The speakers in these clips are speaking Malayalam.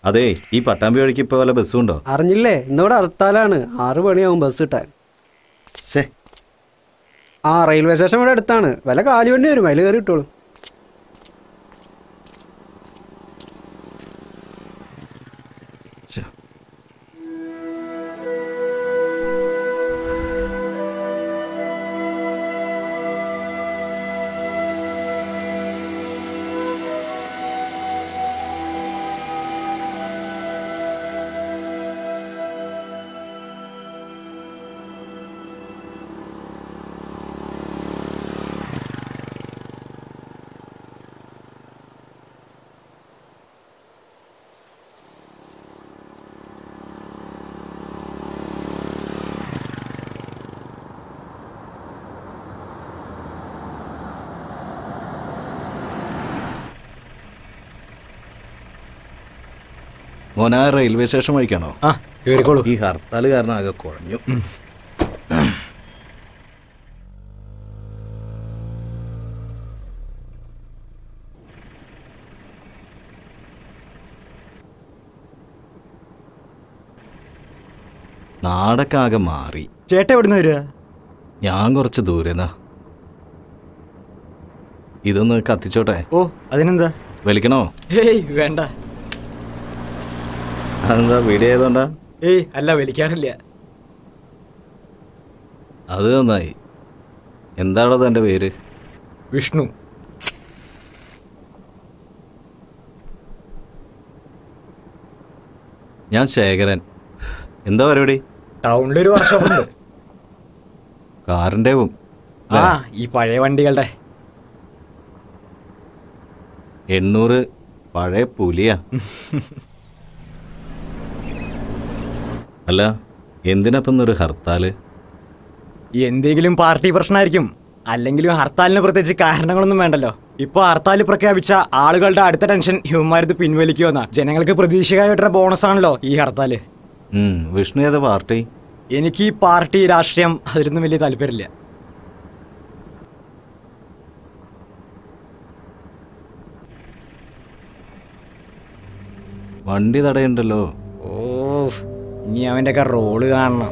അതെ, ഈ പട്ടാമ്പി വഴിക്ക് ഇപ്പൊ വല്ല ബസ്സും ഉണ്ടോ? അറിഞ്ഞില്ലേ, ഇന്നിവിടെ ഹർത്താലാണ്. 6 മണിയാവും ബസ് കിട്ടാൻ. റെയിൽവേ സ്റ്റേഷൻ ഇവിടെ അടുത്താണ്. വില കാലുവണ്ടി വരും, അതിൽ കയറി കിട്ടോളൂ. മോനാ റെയിൽവേ സ്റ്റേഷൻ വഴിക്കാണോ? കേറിക്കോളൂ. ഈ ഹർത്താൽ കാരണം ആകെ കുഴഞ്ഞു. നാടൊക്കെ ആകെ മാറി. ചേട്ടൻ എവിടുന്ന് വരിക? ഞാൻ കുറച്ച് ദൂരെന്നാ. ഇതൊന്ന് കത്തിച്ചോട്ടെ. ഓ, അതിനെന്താ? വലിക്കണോ? ഏയ് വേണ്ട. അതെന്താ, വീഡിയോ ആയതുകൊണ്ടാ? ഏയ് അല്ല, വലിക്കാറില്ല. അത് നന്നായി. എന്താണോ തൻ്റെ പേര്? വിഷ്ണു. ഞാൻ ശേഖരൻ. എന്താ പരിപാടി? ടൗണിലൊരു വർഷമുണ്ട്. കാറിൻ്റെ ഈ പഴയ വണ്ടികളുടെ. 800 പഴയ പുലിയാ. അല്ല, എന്തിനപ്പൊന്നൊരു ഹർത്താല്? എന്തെങ്കിലും പാർട്ടി പ്രശ്നമായിരിക്കും. അല്ലെങ്കിലും ഹർത്താലിന് പ്രത്യേകിച്ച് കാരണങ്ങളൊന്നും വേണ്ടല്ലോ. ഇപ്പൊ ഹർത്താൽ പ്രഖ്യാപിച്ച ആളുകളുടെ അടുത്ത ടെൻഷൻ ഇവന്മാരിത് പിൻവലിക്കുമെന്നാ. ജനങ്ങൾക്ക് പ്രതീക്ഷയായിട്ടുള്ള ബോണസ് ആണല്ലോ ഈ ഹർത്താല്. വിഷ്ണു ഏതാ പാർട്ടി? എനിക്ക് ഈ പാർട്ടി രാഷ്ട്രീയം അതിലൊന്നും വലിയ താല്പര്യമില്ല. വണ്ടി തടയുണ്ടല്ലോ. ഓ, ഇനി അവന്റെ ഒക്കെ റോള് കാണണം.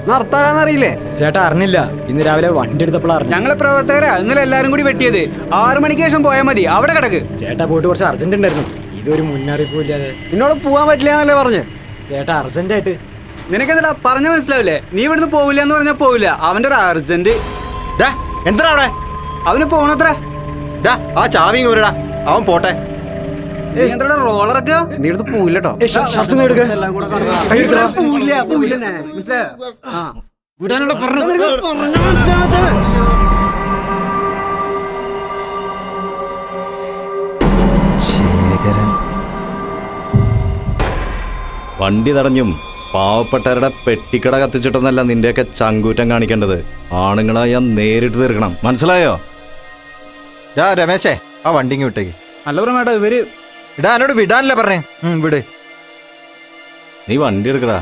ഹർത്താലാന്നറിയില്ലേ? ചേട്ടാ അറിഞ്ഞില്ല. ഇന്ന് രാവിലെ വണ്ടി എടുത്തപ്പോഴാണ്. ഞങ്ങളെ പ്രവർത്തകരാ ഇന്നലെ എല്ലാരും കൂടി വെട്ടിയത്. 6 മണിക്ക് ശേഷം പോയാൽ മതി, അവിടെ കിടക്ക്. ചേട്ടാ പോയിട്ട് കുറച്ച് അർജന്റ് ഉണ്ടായിരുന്നു. ഇതൊരു മുന്നറിയിപ്പും ഇല്ലാതെ. നിന്നോട് പോവാൻ പറ്റില്ല എന്നല്ലേ പറഞ്ഞ്? ചേട്ടാ അർജന്റായിട്ട്. നിനക്കെന്താ പറഞ്ഞ മനസ്സിലാവില്ലേ? നീ ഇവിടുന്ന് പോവില്ല എന്ന് പറഞ്ഞാൽ പോവില്ല. അവന്റെ ഒരു അർജന്റ്. എന്താ അവിടെ? അവന് പോണത്ര. ആ ചാവി വരടാ, അവൻ പോട്ടെ. റോളറൊക്കെ നീ എടുത്ത് പോവില്ലട്ടോ. വണ്ടി തടഞ്ഞും പാവപ്പെട്ടവരുടെ പെട്ടിക്കട കത്തിച്ചിട്ടൊന്നല്ല നിന്റെയൊക്കെ ചങ്കൂറ്റം കാണിക്കേണ്ടത്. ആണുങ്ങളായ നേരിട്ട് തീർക്കണം, മനസ്സിലായോ? രമേശേ, ആ വണ്ടിങ്ങി വിട്ടേക്ക്. അല്ല മേഡം, ഇവര് എന്നോട് വിടാനല്ലേ പറഞ്ഞേ? വിട്. നീ വണ്ടി എടുക്കടാ.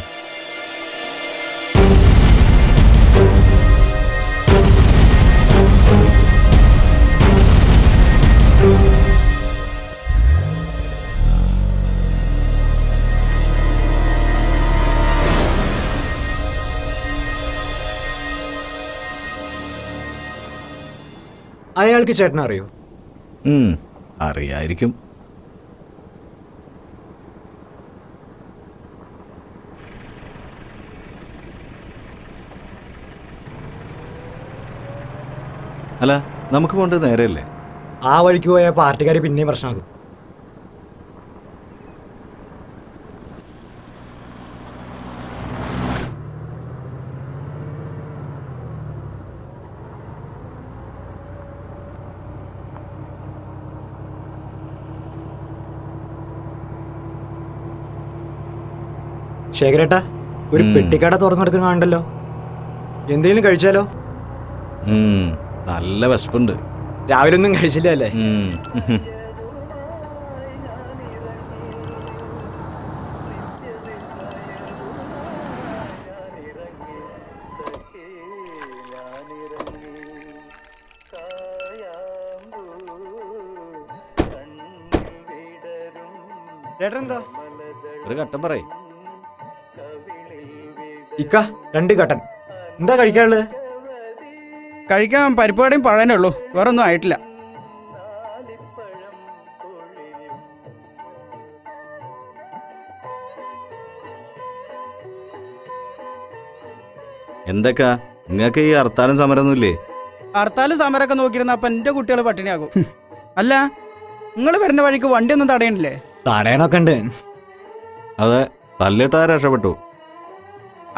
അയാൾക്ക് ചേട്ടനെ അറിയോ? അറിയായിരിക്കും. അല്ല, നമുക്ക് പോകേണ്ടത് നേരെയല്ലേ? ആ വഴിക്ക് പോയ പാർട്ടിക്കാർ പിന്നെയും പ്രശ്നമാകും. ശേഖരേട്ടാ, ഒരു പെട്ടിക്കട തുറന്നെടുക്കുന്ന കാണണ്ടല്ലോ. എന്തെങ്കിലും കഴിച്ചാലോ? നല്ല വിശപ്പുണ്ട്. രാവിലെ ഒന്നും കഴിച്ചില്ല അല്ലേ? ചേട്ടൻ എന്താ? ഒരു കട്ടൻ പറയേ. ഇക്ക 2 കട്ടൻ. എന്താ കഴിക്കാനുള്ളത്? കഴിക്കാൻ പരിപ്പാടിയും പഴയനേ ഉള്ളൂ, വേറെ ഒന്നും ആയിട്ടില്ല. എന്തൊക്കെ നിങ്ങൾക്ക് ഈ ഹർത്താലും സമരമൊന്നുമില്ലേ? ഹർത്താലും സമരമൊക്കെ നോക്കിയിരുന്ന അപ്പം എൻ്റെ കുട്ടികൾ പട്ടിണിയാകും. അല്ല, നിങ്ങൾ വരുന്ന വഴിക്ക് വണ്ടിയൊന്നും തടയണില്ലേ? തടയണൊക്കെ ഉണ്ട്. അതെ, തല്ലിട്ടാ രക്ഷപ്പെട്ടു.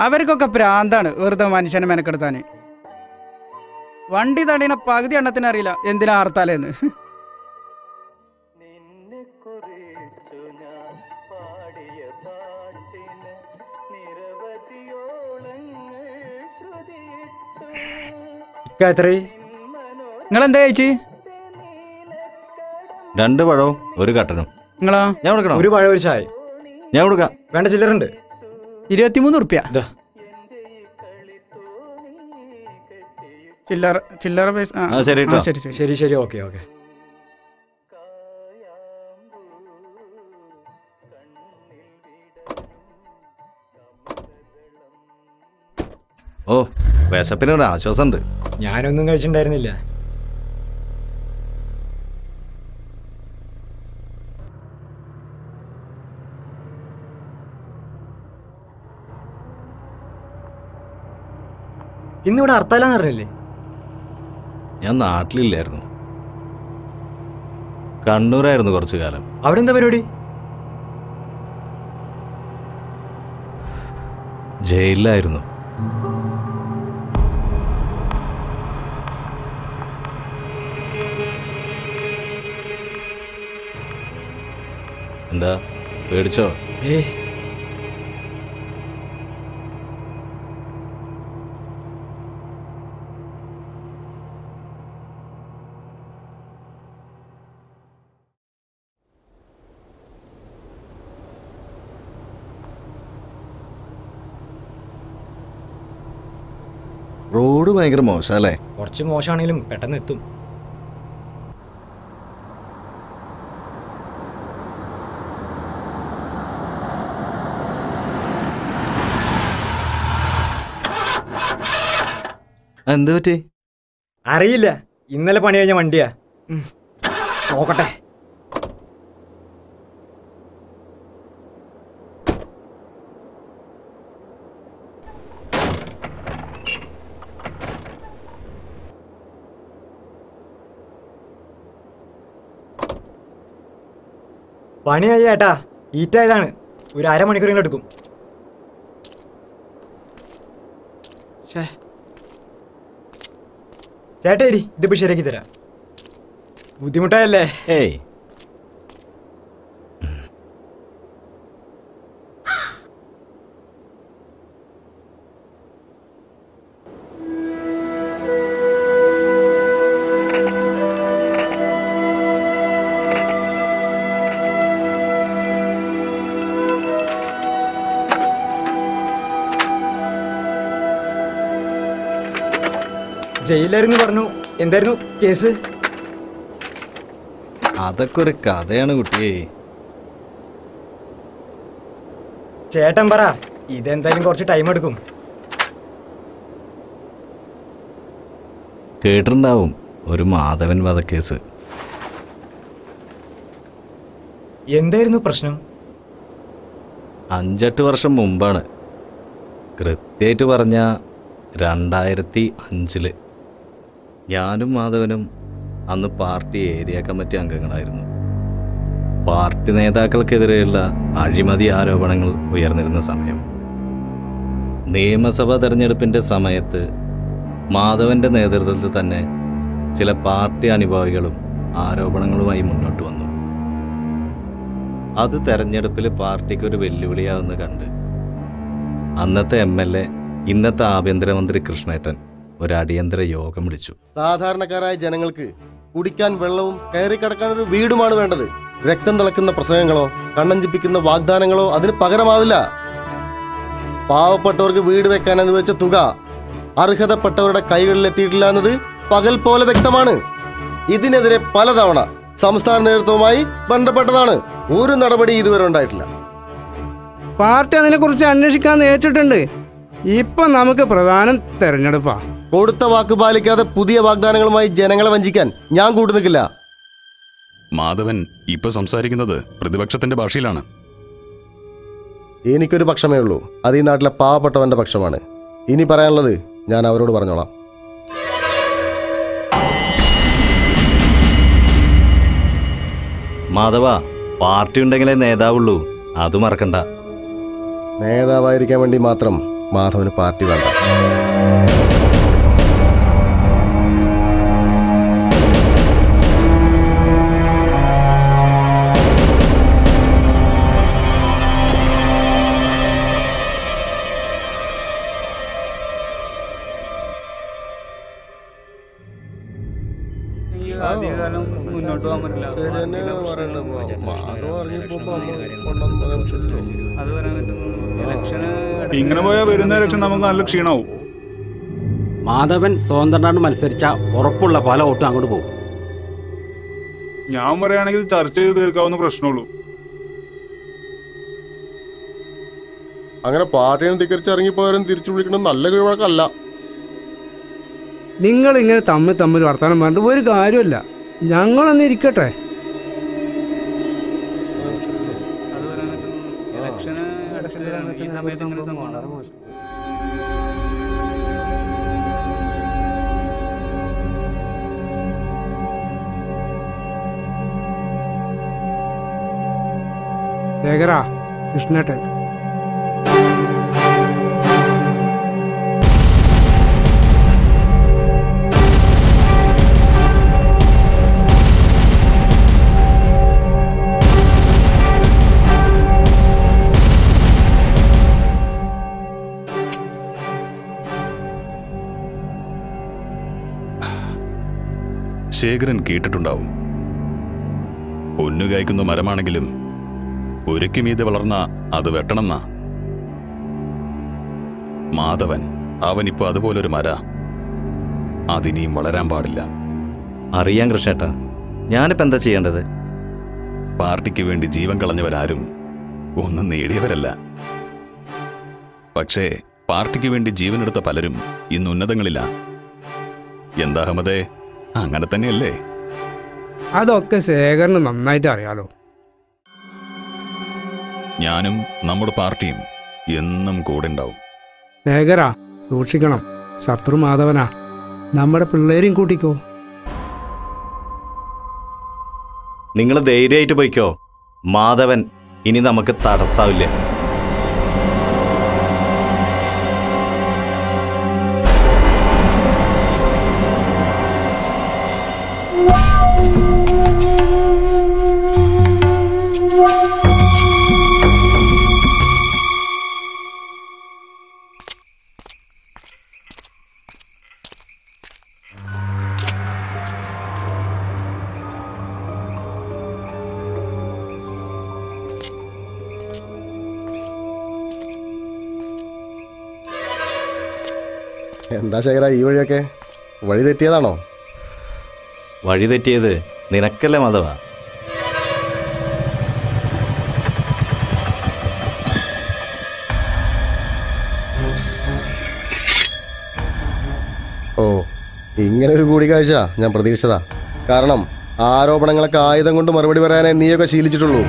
അവർക്കൊക്കെ പ്രാന്താണ് വെറുതെ മനുഷ്യനെ മെനക്കെടുത്താൻ. വണ്ടി തടയണ പകുതി എണ്ണത്തിന് അറിയില്ല എന്തിനാ ഹർത്താലെന്ന്. നിങ്ങൾ എന്താ ചേച്ചി? 2 പഴവും 1 കട്ടനും. നിങ്ങളാ? ഞാൻ കൊടുക്കണം. 1 പഴം 1 ചായ. ഞാൻ കൊടുക്കാം. വേണ്ട, ചില്ലറുണ്ട്. 23 ഉറുപ്പ്യ. ചില്ലറ പൈസ. ശരി കേട്ടോ. ശരി ശരി. ശരി ശരി, ഓക്കെ ഓക്കെ. ഓ, വിശപ്പിനൊരു ആശ്വാസമുണ്ട്. ഞാനൊന്നും കഴിച്ചിട്ടുണ്ടായിരുന്നില്ല. ഇന്നിവിടെ ഹർത്താലാന്ന് പറഞ്ഞില്ലേ? ഞാൻ നാട്ടിലില്ലായിരുന്നു, കണ്ണൂരായിരുന്നു കുറച്ചു കാലം. അവിടെ എന്താ പരിപാടി? ജയിലിലായിരുന്നു. എന്താ പേടിച്ചോ? റോഡ് ഭയങ്കര മോശമല്ലേ? കുറച്ച് മോശമാണെങ്കിലും പെട്ടെന്ന് എത്തും. എന്ത് പറ്റി? അറിയില്ല, ഇന്നലെ പണി കഴിഞ്ഞ വണ്ടിയാ. നോക്കട്ടെ. പണിയായി ചേട്ടാ, ഈറ്റായതാണ്. ഒരു അരമണിക്കൂറിലും എടുക്കും. ചേട്ടേരി, ഇതിപ്പോ ശരിയാക്കി തരാം. ബുദ്ധിമുട്ടായല്ലേ? ഏയ്, ജയിലായിരുന്നു പറഞ്ഞു. എന്തായിരുന്നു കേസ്? അതൊക്കെ ഒരു കഥയാണ് കുട്ടിയെ. ചേട്ടൻ പറ, ഇതെന്തായാലും കുറച്ച് ടൈം എടുക്കും. കേട്ടിട്ടുണ്ടാവും, ഒരു മാധവൻ വധക്കേസ്. എന്തായിരുന്നു പ്രശ്നം? 5-8 വർഷം മുമ്പാണ്. കൃത്യമായിട്ട് പറഞ്ഞ 2005. ഞാനും മാധവനും അന്ന് പാർട്ടി ഏരിയ കമ്മിറ്റി അംഗങ്ങളായിരുന്നു. പാർട്ടി നേതാക്കൾക്കെതിരെയുള്ള അഴിമതി ആരോപണങ്ങൾ ഉയർന്നിരുന്ന സമയം. നിയമസഭാ തെരഞ്ഞെടുപ്പിൻ്റെ സമയത്ത് മാധവൻ്റെ നേതൃത്വത്തിൽ തന്നെ ചില പാർട്ടി അനുഭാവികളും ആരോപണങ്ങളുമായി മുന്നോട്ട് വന്നു. അത് തെരഞ്ഞെടുപ്പിൽ പാർട്ടിക്കൊരു വെല്ലുവിളിയാവെന്ന് കണ്ട് അന്നത്തെ MLA, ഇന്നത്തെ ആഭ്യന്തരമന്ത്രി കൃഷ്ണേട്ടൻ ഒരു അടിയന്തര യോഗം വിളിച്ചു. സാധാരണക്കാരായ ജനങ്ങൾക്ക് കുടിക്കാൻ വെള്ളവും കയറി കിടക്കാൻ ഒരു വീടുമാണ് വേണ്ടത്. രക്തം തിളക്കുന്ന പ്രസംഗങ്ങളോ കണ്ണഞ്ചിപ്പിക്കുന്ന വാഗ്ദാനങ്ങളോ അതിന് പകരമാവില്ല. പാവപ്പെട്ടവർക്ക് വീട് വെക്കാൻ അനുവദിച്ച തുക അർഹതപ്പെട്ടവരുടെ കൈകളിൽ എത്തിയിട്ടില്ല എന്നത് പകൽ പോലെ വ്യക്തമാണ്. ഇതിനെതിരെ പലതവണ സംസ്ഥാന നേതൃത്വവുമായി ബന്ധപ്പെട്ടതാണ്. ഒരു നടപടി ഇതുവരെ ഉണ്ടായിട്ടില്ല. പാർട്ടി അതിനെ കുറിച്ച് അന്വേഷിക്കാൻ ഏറ്റിട്ടുണ്ട്. ഇപ്പൊ നമുക്ക് പ്രധാനം തെരഞ്ഞെടുപ്പാ. കൊടുത്ത വാക്ക് പാലിക്കാതെ പുതിയ വാഗ്ദാനങ്ങളുമായി ജനങ്ങളെ വഞ്ചിക്കാൻ ഞാൻ കൂട്ടുനിൽക്കില്ല. മാധവൻ ഇപ്പൊ സംസാരിക്കുന്നത് പ്രതിപക്ഷത്തിന്റെ ഭാഷയിലാണ്. എനിക്കൊരു പക്ഷമേ ഉള്ളൂ, അത് ഈ നാട്ടിലെ പാവപ്പെട്ടവന്റെ പക്ഷമാണ്. ഇനി പറയാനുള്ളത് ഞാൻ അവരോട് പറഞ്ഞോളാം. മാധവ, പാർട്ടി ഉണ്ടെങ്കിലേ നേതാവുള്ളൂ, അത് മറക്കണ്ട. നേതാവായിരിക്കാൻ വേണ്ടി മാത്രം മാധവന് പാർട്ടി വേണ്ട. അധികകാലം മുന്നോട്ട് പോകാൻ പറ്റില്ല. അത് പറയാൻ പറ്റും. ഇലക്ഷന് ഇങ്ങനെ പോയാൽ വരുന്ന ഇലക്ഷൻ നമുക്ക് നല്ല ക്ഷീണവും. മാധവൻ സ്വതന്ത്രനാണ് മത്സരിച്ച ഉറപ്പുള്ള പല വോട്ടും അങ്ങോട്ട് പോകും. ഞാൻ പറയുകയാണെങ്കിൽ ചർച്ച ചെയ്ത് തീർക്കാവുന്ന പ്രശ്നമുള്ളൂ. അങ്ങനെ പാർട്ടിയെ ധിക്കരിച്ച് ഇറങ്ങിപ്പോയാലും തിരിച്ചു വിളിക്കണം നല്ല കഴിവഴക്കല്ല. നിങ്ങൾ ഇങ്ങനെ തമ്മിൽ വർത്താനം പറഞ്ഞിട്ട് ഒരു കാര്യമില്ല. ഞങ്ങളൊന്ന് ഇരിക്കട്ടെ. അത് പറയാൻ പറ്റും. ഇലക്ഷന് അടുത്തതാണ്. ഈ സമയത്ത് ഇങ്ങനെ സംഭവം ശേഖരാ, കൃഷ്ണേട്ടൻ, ശേഖരൻ കേട്ടിട്ടുണ്ടാവും. പൊന്നു കായ്ക്കുന്ന മരമാണെങ്കിലും ഒരയ്ക്ക് മീതെ വളർന്ന അത് വെട്ടണമെന്ന മാധവൻ. അവനിപ്പോ അതുപോലൊരു മര. അതിനിയും വളരാൻ പാടില്ല. അറിയാം കൃഷ്ണേട്ടാ, ഞാനിപ്പോൾ എന്താ ചെയ്യേണ്ടത്? പാർട്ടിക്ക് വേണ്ടി ജീവൻ കളഞ്ഞവരാരും ഒന്നും നേടിയവരല്ല. പക്ഷേ പാർട്ടിക്ക് വേണ്ടി ജീവനെടുത്ത പലരും ഇന്ന് ഉന്നതങ്ങളില്ല. എന്താ അഹമ്മദേ, അങ്ങനെ തന്നെയല്ലേ? അതൊക്കെ ശേഖരന് നന്നായിട്ട് അറിയാലോ. ഞാനും നമ്മുടെ പാർട്ടിയും എന്നും കൂടെ ഉണ്ടാവും. ശേഖരാ, സൂക്ഷിക്കണം. ശത്രു മാധവനാ. നമ്മുടെ പിള്ളേരെയും കൂട്ടിക്കോ. നിങ്ങൾ ധൈര്യമായിട്ട് പോയിക്കോ. മാധവൻ ഇനി നമുക്ക് തടസ്സാവില്ല. എന്താ ശേഖര ഈ വഴിയൊക്കെ? വഴി തെറ്റിയതാണോ? വഴി തെറ്റിയത് നിനക്കല്ലേ മാധവ? ഓ, ഇങ്ങനൊരു കൂടിക്കാഴ്ച ഞാൻ പ്രതീക്ഷിച്ചതാ. കാരണം ആരോപണങ്ങളൊക്കെ ആയുധം കൊണ്ട് മറുപടി പറയാനേ നീയൊക്കെ ശീലിച്ചിട്ടുള്ളൂ.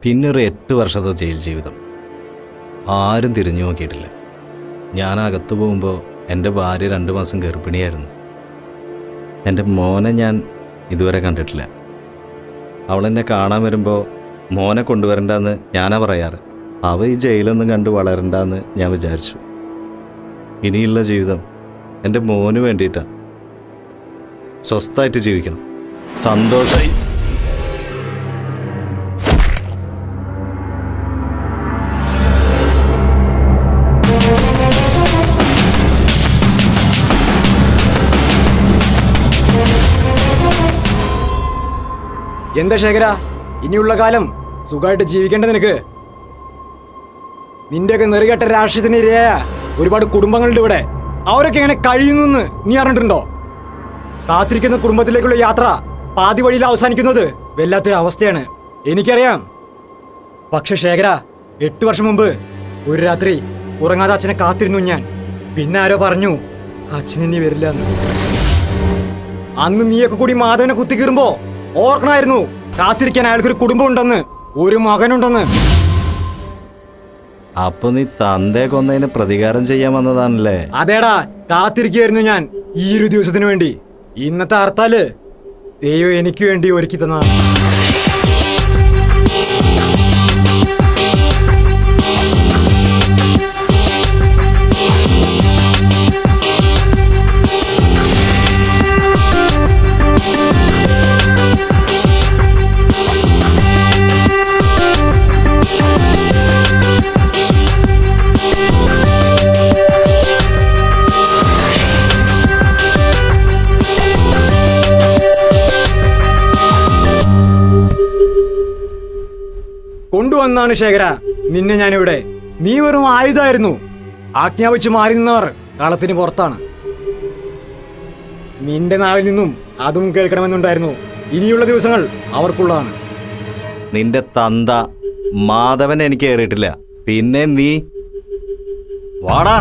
പിന്നെ ഒരു 8 വർഷത്തെ ജയിൽ ജീവിതം. ആരും തിരിഞ്ഞു നോക്കിയിട്ടില്ല. ഞാൻ അകത്ത് പോകുമ്പോൾ എൻ്റെ ഭാര്യ 2 മാസം ഗർഭിണിയായിരുന്നു. എൻ്റെ മോനെ ഞാൻ ഇതുവരെ കണ്ടിട്ടില്ല. അവളെന്നെ കാണാൻ വരുമ്പോൾ മോനെ കൊണ്ടുവരണ്ടെന്ന് ഞാനാ പറയാറ്. അവ ഈ ജയിലൊന്നും കണ്ട് വളരണ്ടെന്ന് ഞാൻ വിചാരിച്ചു. ഇനിയുള്ള ജീവിതം എൻ്റെ മോന് വേണ്ടിയിട്ടാണ്. സ്വസ്ഥമായിട്ട് ജീവിക്കണം, സന്തോഷമായി. എന്താ ശേഖര, ഇനിയുള്ള കാലം സുഖമായിട്ട് ജീവിക്കേണ്ട നിനക്ക്? നിന്റെയൊക്കെ നെറുകെട്ട രാഷ്ട്രീയത്തിന് ഇരയായ ഒരുപാട് കുടുംബങ്ങളുണ്ട് ഇവിടെ. അവരൊക്കെ എങ്ങനെ കഴിയുന്നു നീ അറിഞ്ഞിട്ടുണ്ടോ? കാത്തിരിക്കുന്ന കുടുംബത്തിലേക്കുള്ള യാത്ര പാതി വഴിയിൽ അവസാനിക്കുന്നത് വല്ലാത്തൊരു അവസ്ഥയാണ്, എനിക്കറിയാം. പക്ഷെ ശേഖര, 8 വർഷം മുമ്പ് ഒരു രാത്രി ഉറങ്ങാതെ അച്ഛനെ കാത്തിരുന്നു ഞാൻ. പിന്നെ ആരോ പറഞ്ഞു അച്ഛനിനി വരില്ല എന്ന്. അന്ന് നീയൊക്കെ കൂടി മാധവനെ കുത്തിക്കീറുമ്പോ ഓർക്കണമായിരുന്നു കാത്തിരിക്കാൻ അയാൾക്കൊരു കുടുംബം ഉണ്ടെന്ന്, ഒരു മകനുണ്ടെന്ന്. അപ്പൊ നീ തന്തയെ കൊന്നതിന് പ്രതികാരം ചെയ്യാൻ വന്നതാണല്ലേ? അതേടാ, കാത്തിരിക്കുകയായിരുന്നു ഞാൻ ഈ ഒരു ദിവസത്തിന് വേണ്ടി. ഇന്നത്തെ ഹർത്താല് ദൈവം എനിക്ക് വേണ്ടി ഒരുക്കി തന്നതാണ്. കൊണ്ടുവന്നാണ് ശേഖര നിന്നെ ഞാനിവിടെ. നീ വെറും ആയുധമായിരുന്നു. ആജ്ഞാപിച്ച് മാറി നിന്നവർ കളത്തിന് പുറത്താണ്. നിന്റെ നാവിൽ നിന്നും അതും കേൾക്കണമെന്നുണ്ടായിരുന്നു. ഇനിയുള്ള ദിവസങ്ങൾ അവർക്കുള്ളതാണ്. നിന്റെ തന്ത മാധവൻ എനിക്ക് ഏറിയിട്ടില്ല. പിന്നെ നീ വാടാ.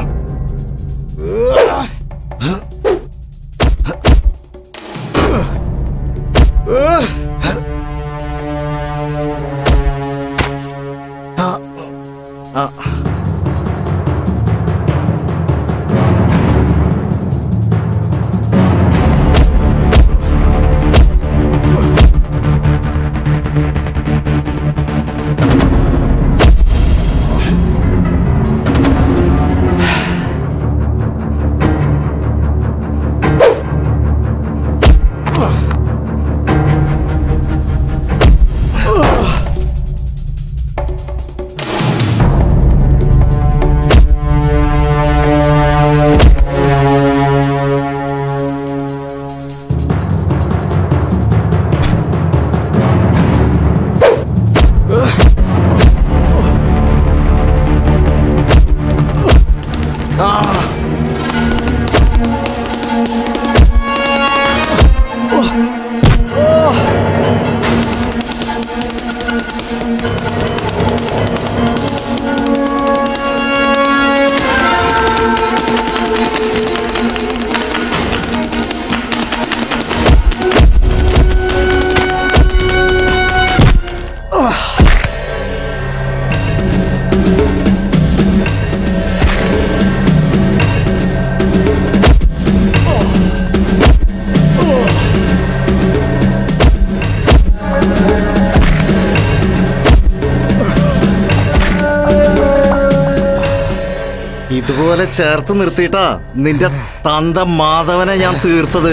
ഇതുപോലെ ചേർത്ത് നിർത്തിയിട്ടാ നിന്റെ തന്ത മാധവനെ ഞാൻ തീർത്തത്.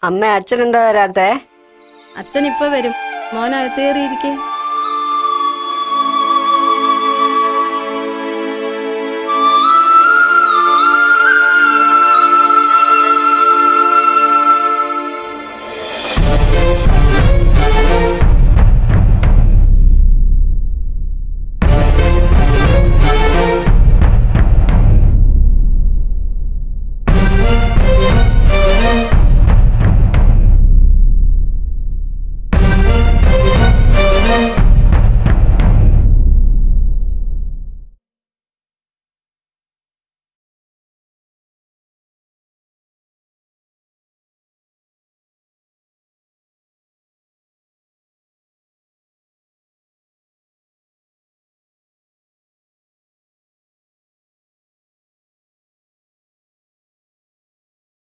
അമ്മ അച്ഛൻ എന്താ വരാത്തെ? അച്ഛൻ ഇപ്പൊ വരും. മോനകത്ത് കയറിയിരിക്കേ.